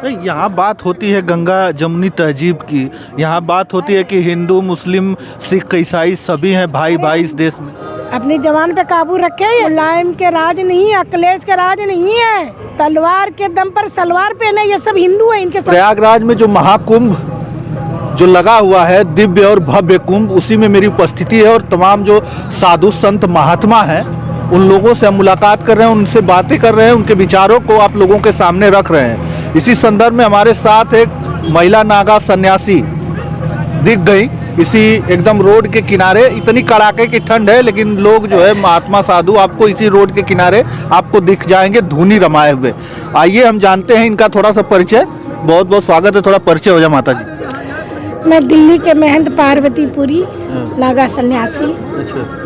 यहाँ बात होती है गंगा जमुनी तहजीब की। यहाँ बात होती है कि हिंदू मुस्लिम सिख ईसाई सभी हैं भाई भाई इस देश में। अपनी जवान पे काबू रखे। मुलायम के राज नहीं है, अखिलेश के राज नहीं है। तलवार के दम पर सलवार पहने ये सब हिंदू है। इनके प्रयागराज में जो महाकुंभ जो लगा हुआ है, दिव्य और भव्य कुंभ, उसी में मेरी उपस्थिति है और तमाम जो साधु संत महात्मा हैं उन लोगों से हम मुलाकात कर रहे हैं, उनसे बातें कर रहे हैं, उनके विचारों को आप लोगों के सामने रख रहे हैं। इसी संदर्भ में हमारे साथ एक महिला नागा सन्यासी दिख गई इसी एकदम रोड के किनारे। इतनी कड़ाके की ठंड है लेकिन लोग जो है महात्मा साधु आपको इसी रोड के किनारे आपको दिख जाएंगे धूनी रमाए हुए। आइए हम जानते हैं इनका थोड़ा सा परिचय। बहुत बहुत स्वागत है, थोड़ा परिचय हो जाए माता जी। मैं दिल्ली के महंत पार्वतीपुरी नागा सन्यासी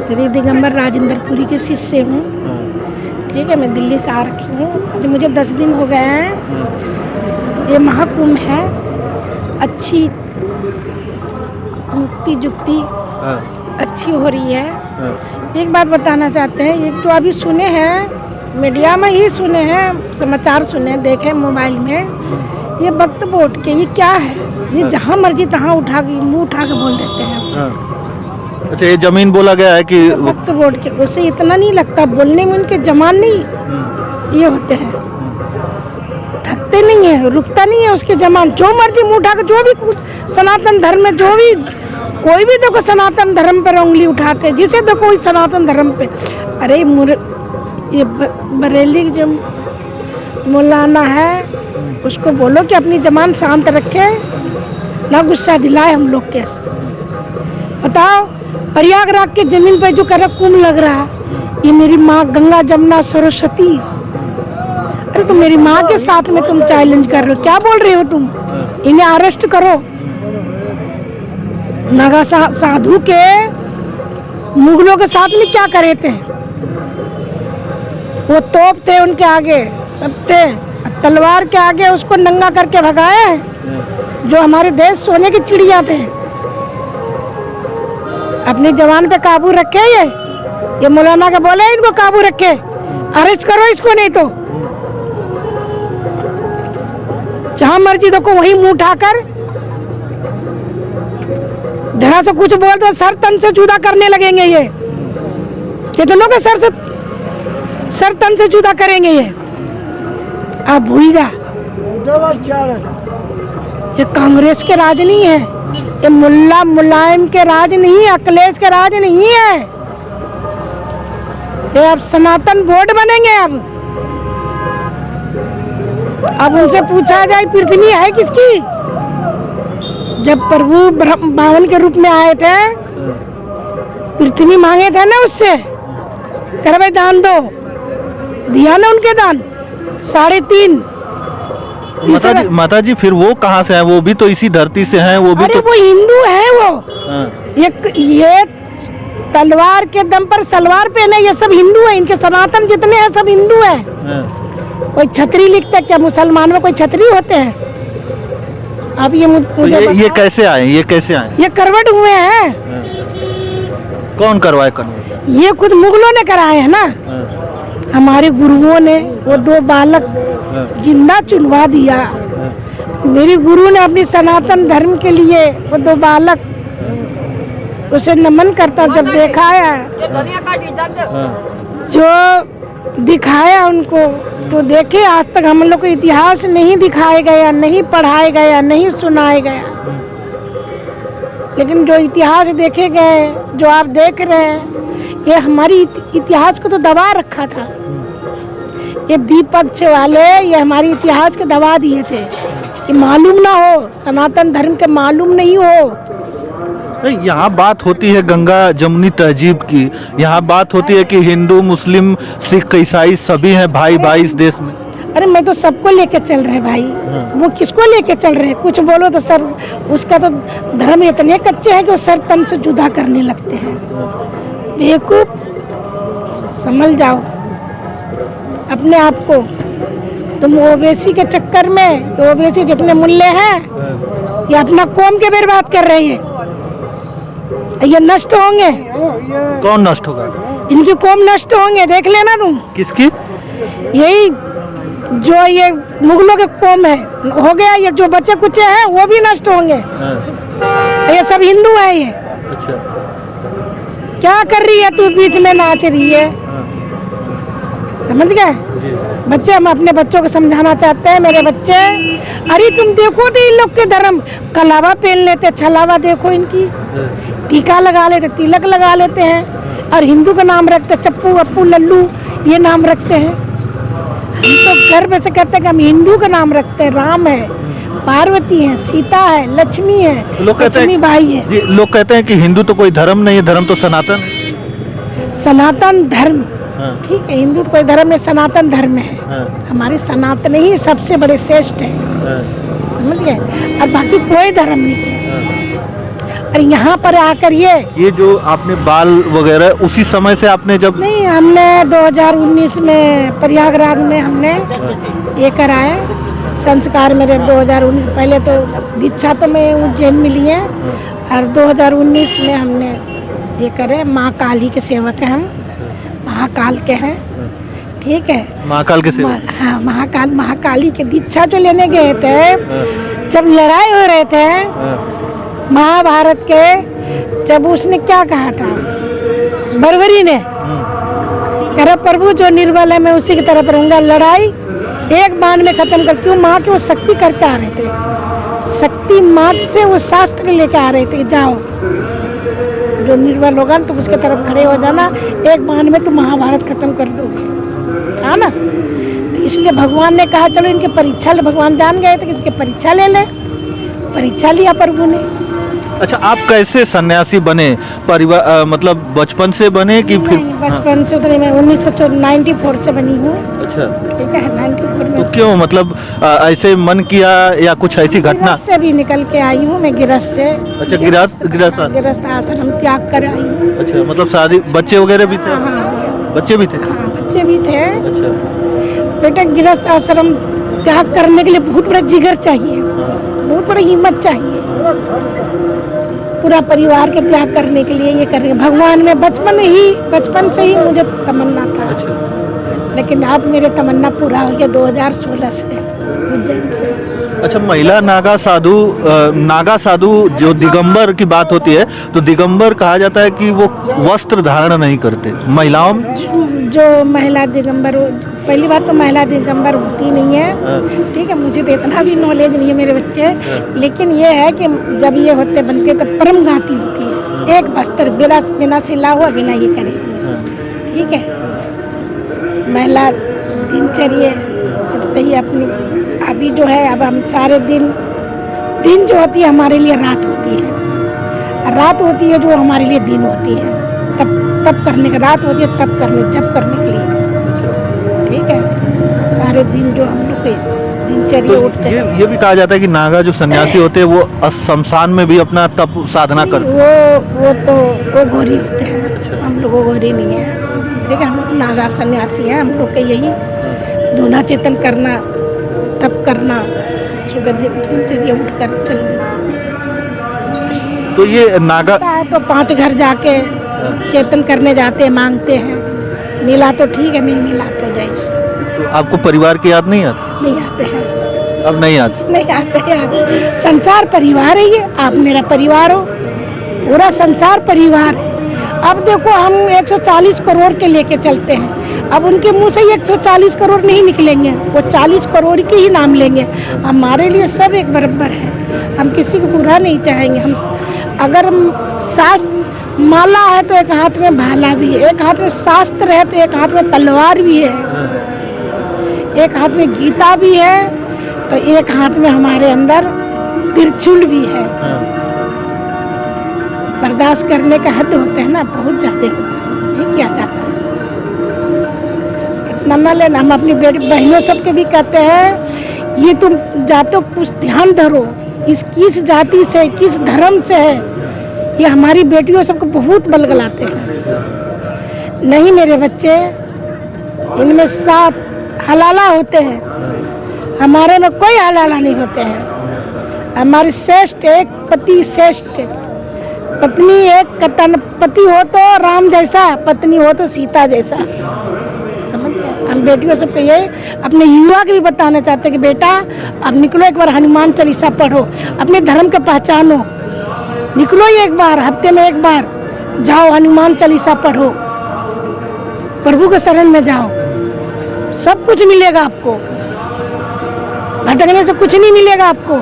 श्री दिगंबर राजेंद्रपुरी के शिष्य हूँ। ठीक है, मैं दिल्ली से आ रखी हूँ। आज मुझे 10 दिन हो गए हैं। ये महाकुंभ है, अच्छी मुक्ति जुक्ति अच्छी हो रही है। एक बात बताना चाहते हैं, एक तो अभी सुने हैं मीडिया में ही सुने हैं, समाचार सुने देखे मोबाइल में, ये वक्त वोट के ये क्या है, ये जहाँ मर्जी तहाँ मुँह उठा के बोल देते हैं। अच्छा, ये जमीन बोला गया है कि वक्त वोट के, उससे इतना नहीं लगता बोलने में, उनके जमान नहीं ये होते हैं, थकते नहीं है, रुकता नहीं है उसके जमान। जो मर्जी मुँह उठा के, जो भी कुछ सनातन धर्म में जो भी कोई भी देखो सनातन धर्म पर उंगली उठाते, जिसे देखो सनातन धर्म पे। अरे ये बरेली जो मौलाना है उसको बोलो कि अपनी जबान शांत रखे, ना गुस्सा दिलाए हम लोग के। बताओ, प्रयागराज के जमीन पे जो कर कुंभ लग रहा है, ये मेरी माँ गंगा जमुना सरस्वती। अरे तो मेरी माँ के साथ में तुम चैलेंज कर रहे हो, क्या बोल रहे हो तुम? इन्हें अरेस्ट करो। नागा साधु के मुगलों के साथ में क्या करे थे? वो तोप थे उनके आगे, सब थे, तलवार के आगे उसको नंगा करके भगाए जो हमारे देश सोने की चिड़िया थे। अपनी जवान पे काबू रखे। ये मौलाना के बोले इनको काबू रखे, अरेस्ट करो इसको, नहीं तो जहां मर्जी देखो वही मुंह उठाकर जरा से कुछ बोल तो सर तन से जुदा करने लगेंगे। ये दोनों के सर तन से जुदा करेंगे। ये आप भूल जा, ये कांग्रेस के राज नहीं है, ये मुल्ला मुलायम के राज नहीं है, अखिलेश के राज नहीं है। ये अब सनातन बोर्ड बनेंगे। अब उनसे पूछा जाए पृथ्वी है किसकी? जब प्रभु बावन के रूप में आए थे, पृथ्वी मांगे थे ना उससे, कर भाई दान दो, दिया ना उनके दान 3.5। माता जी फिर वो कहाँ से है? वो भी तो इसी धरती से हैं, वो भी। अरे तो वो हिंदू है वो। ये तलवार के दम पर सलवार पहने ये सब हिंदू है। इनके सनातन जितने हैं सब हिंदू है। कोई छतरी लिखता है क्या? मुसलमान में कोई छतरी होते हैं? अब ये मुझे ये कैसे आए? ये कैसे आए? ये करवट हुए हैं। कौन करवाए करवट? ये खुद मुगलों ने कराए हैं ना। हमारे गुरुओं ने वो 2 बालक जिंदा चुनवा दिया। मेरी गुरु ने अपनी सनातन धर्म के लिए वो 2 बालक, उसे नमन करता हूँ। जब दिखाया जो दिखाया उनको, तो देखे आज तक हम लोग को इतिहास नहीं दिखाया गया, नहीं पढ़ाया गया, नहीं सुनाया गया। लेकिन जो इतिहास देखे गए, जो आप देख रहे हैं, ये हमारी इतिहास को तो दबा रखा था। ये विपक्ष वाले ये हमारी इतिहास को दबा दिए थे। ये मालूम ना हो, सनातन धर्म के मालूम नहीं हो। यहाँ बात होती है गंगा जमुनी तहजीब की। यहाँ बात होती है कि हिंदू मुस्लिम सिख ईसाई सभी हैं भाई भाई इस देश में। अरे मैं तो सबको लेके चल रहे भाई। वो किसको लेके चल रहे हैं? कुछ बोलो तो सर, उसका तो धर्म इतने कच्चे हैं कि वो सर तन से जुदा करने लगते हैं। बेवकूफ, समझ जाओ अपने आप को। तुम ओबीसी के चक्कर में, ओबीसी जितने मुल्ले हैं ये अपना कौम के बर्बाद कर रहे हैं। ये नष्ट होंगे। कौन नष्ट होगा? इनकी कौम नष्ट होंगे, देख लेना तुम। किसकी? यही जो ये मुगलों के कौम है हो गया, ये जो बच्चे कुचे हैं वो भी नष्ट होंगे। ये सब हिंदू है। ये अच्छा, क्या कर रही है तू, बीच में नाच रही है, समझ गए बच्चे। हम अपने बच्चों को समझाना चाहते हैं, मेरे बच्चे, अरे तुम देखो तो इन लोग के धर्म, कलावा पहन लेते, छलावा देखो इनकी, टीका लगा लेते, तिलक लगा लेते हैं, और हिंदू का नाम रखते, चप्पू अप्पू लल्लू ये नाम रखते हैं। हम तो गर्व से कहते हैं कि हम हिंदू का नाम रखते हैं। राम है, पार्वती है, सीता है, लक्ष्मी है, लोग कहते हैं लक्ष्मी बाई है। जी, लोग कहते हैं कि हिंदू तो कोई धर्म नहीं है, धर्म तो सनातन है। सनातन धर्म, हाँ। ठीक है, हिंदू तो कोई धर्म नहीं, सनातन धर्म है। हाँ। हमारी सनातन ही सबसे बड़े श्रेष्ठ है, हाँ। समझ गए, और बाकी कोई धर्म नहीं है। और यहाँ पर आकर ये जो आपने बाल वगैरह उसी समय से आपने जब नहीं, हमने 2019 में प्रयागराज में हमने ये कराया संस्कार मेरे। 2019 पहले तो दीक्षा तो मैं उज्जैन में ली है, और 2019 में हमने ये करे। माँ काली के सेवक हैं हम, महाकाल के हैं, ठीक है, महाकाल के सेवक। हाँ, महाकाली के दीक्षा जो लेने गए थे, जब लड़ाई हो रहे थे महाभारत के, जब उसने क्या कहा था बरबरी ने, कह रहा प्रभु जो निर्बल है मैं उसी की तरफ रहूंगा, लड़ाई एक बाण में खत्म कर। क्यों? माँ के वो शक्ति करके आ रहे थे, शक्ति माँ से वो शास्त्र लेके आ रहे थे, जाओ जो निर्बल होगा तुम उसके तरफ खड़े हो जाना, एक बाण में तुम महाभारत खत्म कर दोगे, है ना। तो इसलिए भगवान ने कहा चलो इनके परीक्षा ले। भगवान जान गए थे कि इनके परीक्षा ले ले, परीक्षा लिया प्रभु ने। अच्छा, आप कैसे सन्यासी बने? परिवार मतलब बचपन से बने कि फिर? नहीं, बचपन से तो नहीं, मैं 1994 से बनी हूँ। अच्छा, ठीक है, 94 में तो क्यों, मतलब ऐसे मन किया या कुछ ऐसी घटना? गिरस्थ से भी निकल के आई हूँ मैं, गिरस्थ से। अच्छा, गिरस्थ आश्रम त्याग कर आई हूँ। अच्छा, मतलब शादी, बच्चे वगैरह भी थे? हाँ, बच्चे भी थे? हाँ, बच्चे भी थे। अच्छा, बेटा गिरस्थ आश्रम त्याग करने के लिए बहुत बड़ा जिगर चाहिए, बहुत बड़ी हिम्मत चाहिए, पूरा परिवार के त्याग करने के लिए ये करने। भगवान में बचपन से ही मुझे तमन्ना था। अच्छा। लेकिन अब मेरे तमन्ना पूरा हो गया 2016 से उज्जैन से। अच्छा, महिला नागा साधु जो दिगंबर की बात होती है, तो दिगंबर कहा जाता है कि वो वस्त्र धारण नहीं करते महिलाओं में। जो महिला दिगंबर, पहली बात तो महिला दिगंबर होती नहीं है, ठीक है, मुझे तो इतना भी नॉलेज नहीं है मेरे बच्चे, लेकिन ये है कि जब ये होते बनते तो परम घाती होती है। एक वस्त्र बिना सिला हुआ, बिना ये करे हुए, ठीक है। महिला दिनचर्या उठते ही अपनी, अभी जो है अब हम सारे दिन जो होती है हमारे लिए रात होती है, रात होती है जो हमारे लिए दिन होती है। तब करने का, रात होती है तब करने, जब करने के लिए, ठीक है। सारे दिन जो हम लोग के दिनचर्या उठते हैं। ये भी कहा जाता है कि नागा जो सन्यासी होते हैं वो शमशान में भी अपना तप साधना करते हैं। वो घोरी होते हैं। अच्छा। हम लोग घोरी नहीं है, ठीक है, हम लोग नागा सन्यासी हैं। हम लोग के यही धुना चेतन करना, तप करना, सुबह दिनचर्या उठ कर चल दी। तो ये नागा तो 5 घर जाके चेतन करने जाते हैं, मांगते हैं, मिला तो ठीक है, नहीं मिला तो जैस। तो आपको परिवार की याद नहीं आती? नहीं आते हैं, अब नहीं आती? नहीं आते याद। संसार परिवार है ये, आप मेरा परिवार हो, पूरा संसार परिवार है। अब देखो हम 140 करोड़ के लेके चलते हैं, अब उनके मुंह से 140 करोड़ नहीं निकलेंगे, वो 40 करोड़ के ही नाम लेंगे। हमारे लिए सब एक बराबर है, हम किसी को बुरा नहीं चाहेंगे। हम अगर शास्त्र माला है तो एक हाथ में भाला भी है, एक हाथ में शास्त्र है तो एक हाथ में तलवार भी है, एक हाथ में गीता भी है तो एक हाथ में हमारे अंदर त्रिशूल भी है। बर्दाश्त करने का हद होते हैं ना, बहुत ज्यादा होते हैं, नहीं किया जाता है, इतना ना लेना। हम अपनी बेटी बहनों सबके भी कहते हैं ये तुम जातो कुछ ध्यान धरो, इस किस जाति से किस धर्म से है, ये हमारी बेटियों सबको बहुत बलगलाते हैं। नहीं मेरे बच्चे, इनमें 7 हलाला होते हैं, हमारे में कोई हलाला नहीं होते हैं। हमारी श्रेष्ठ एक पति, श्रेष्ठ पत्नी एक कतन, पति हो तो राम जैसा, पत्नी हो तो सीता जैसा, समझ गए। हम बेटियों सबको ये अपने युवा के भी बताना चाहते हैं कि बेटा अब निकलो, एक बार हनुमान चालीसा पढ़ो, अपने धर्म को पहचानो, निकलो एक बार, हफ्ते में एक बार जाओ, हनुमान चालीसा पढ़ो, प्रभु के शरण में जाओ, सब कुछ मिलेगा आपको। भटकने से कुछ नहीं मिलेगा आपको।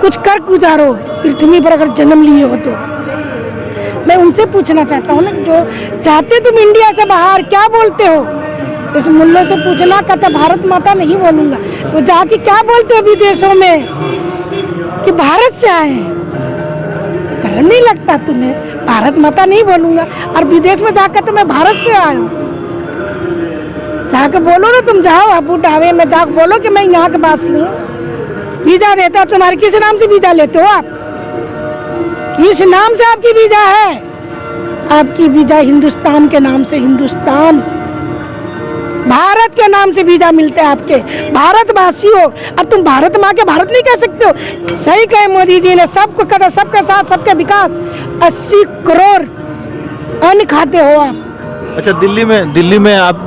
कुछ कर गुजारो पृथ्वी पर अगर जन्म लिए हो तो। मैं उनसे पूछना चाहता हूँ ना, जो चाहते तुम इंडिया से बाहर, क्या बोलते हो? इस मुल्लों से पूछना, कहता भारत माता नहीं बोलूँगा, तो जाके क्या बोलते हो विदेशों में कि भारत से आए हैं? शर्म नहीं लगता तुम्हें? भारत माता नहीं बोलूँगा और विदेश में जाकर तो मैं भारत से आया हूँ। जाके बोलो ना, तुम जाओ अबू ढाबे में, जाकर बोलो कि मैं यहाँ के वासी हूँ, वीजा देता हूँ। तुम्हारे किस नाम से वीजा लेते हो आप? किस नाम से आपकी वीजा है? आपकी वीजा हिंदुस्तान के नाम से, हिंदुस्तान भारत के नाम से वीजा मिलते हैं आपके, भारतवासी हो। अब तुम भारत माँ के भारत नहीं कह सकते हो। सही कहे मोदी जी ने, सबको कहता सबके साथ सबके विकास। 80 करोड़ अन्न खाते हो आप। अच्छा, दिल्ली में आप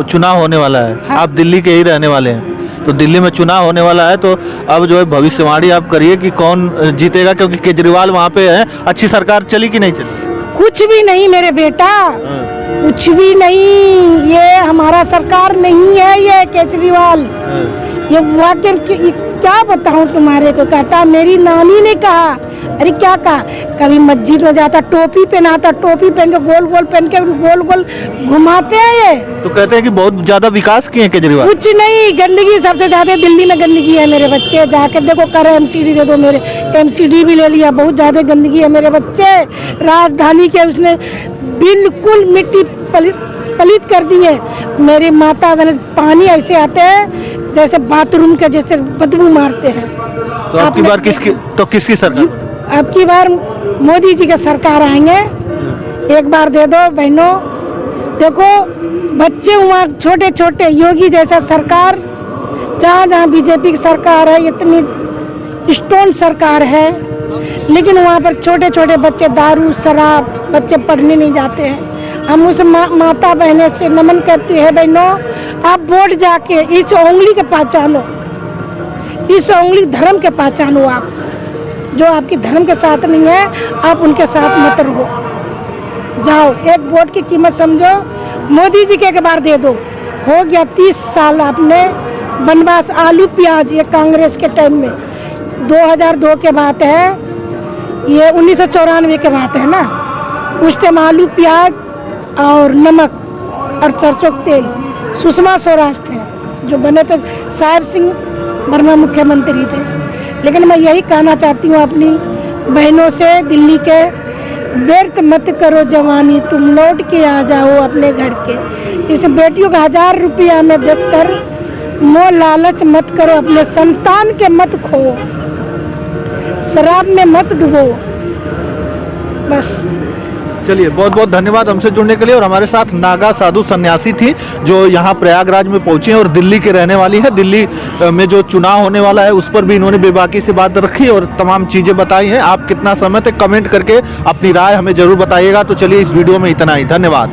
चुनाव होने वाला है। हाँ। आप दिल्ली के ही रहने वाले हैं, तो दिल्ली में चुनाव होने वाला है, तो अब जो है भविष्यवाणी आप करिए कि कौन जीतेगा, क्योंकि केजरीवाल वहाँ पे है। अच्छी सरकार चली कि नहीं चली? कुछ भी नहीं मेरे बेटा, कुछ भी नहीं। ये हमारा सरकार नहीं है, ये केजरीवाल। ये वाकई क्या बताऊं तुम्हारे को। कहता मेरी नानी ने कहा, अरे क्या कहा, कभी मस्जिद में जाता टोपी पहनाता, टोपी पहन के गोल गोल पहन के गोल गोल घुमाते हैं ये। तो कहते हैं कि बहुत ज्यादा विकास किए हैं केजरीवाल। कुछ नहीं, गंदगी सबसे ज्यादा दिल्ली में गंदगी है मेरे बच्चे। जाके देखो, कर एमसीडी दे दो, मेरे एमसीडी भी ले लिया। बहुत ज्यादा गंदगी है मेरे बच्चे। राजधानी के उसने बिल्कुल मिट्टी पलित कर दी है। मेरी माता बहन, पानी ऐसे आते हैं जैसे बाथरूम के जैसे बदबू मारते हैं। तो आपकी बार किसकी सरकार? अब की बार मोदी जी के सरकार आएंगे। एक बार दे दो बहनों। देखो बच्चे वहाँ छोटे छोटे, योगी जैसा सरकार, जहाँ जहाँ बीजेपी की सरकार है, इतनी स्टोन सरकार है, लेकिन वहाँ पर छोटे छोटे बच्चे दारू शराब, बच्चे पढ़ने नहीं जाते हैं। हम उस माता बहने से नमन करते हैं, बहनों आप वोट जाके इस उंगली के पहचानो, इस उंगली धर्म के पहचानो। आप जो आपके धर्म के साथ नहीं है, आप उनके साथ मत रहो। जाओ, एक वोट की कीमत समझो। मोदी जी के एक बार दे दो। हो गया 30 साल आपने वनवास, आलू प्याज, ये कांग्रेस के टाइम में 2002 के बात है, ये 1994 के बात है ना। उस टाइम आलू प्याज और नमक और सरसों का तेल सुषमा स्वराज थे जो बने थे। साहिब सिंह वर्मा मुख्यमंत्री थे। लेकिन मैं यही कहना चाहती हूँ अपनी बहनों से, दिल्ली के, व्यर्थ मत करो जवानी, तुम लौट के आ जाओ अपने घर के। इस बेटियों का 1000 रुपया में देखकर मोह लालच मत करो, अपने संतान के मत खो, शराब में मत डूबो। बस। चलिए, बहुत बहुत धन्यवाद हमसे जुड़ने के लिए। और हमारे साथ नागा साधु सन्यासी थी जो यहाँ प्रयागराज में पहुंची हैं और दिल्ली के रहने वाली है। दिल्ली में जो चुनाव होने वाला है उस पर भी इन्होंने बेबाकी से बात रखी और तमाम चीज़ें बताई हैं। आप कितना सहमत है, कमेंट करके अपनी राय हमें जरूर बताइएगा। तो चलिए, इस वीडियो में इतना ही। धन्यवाद।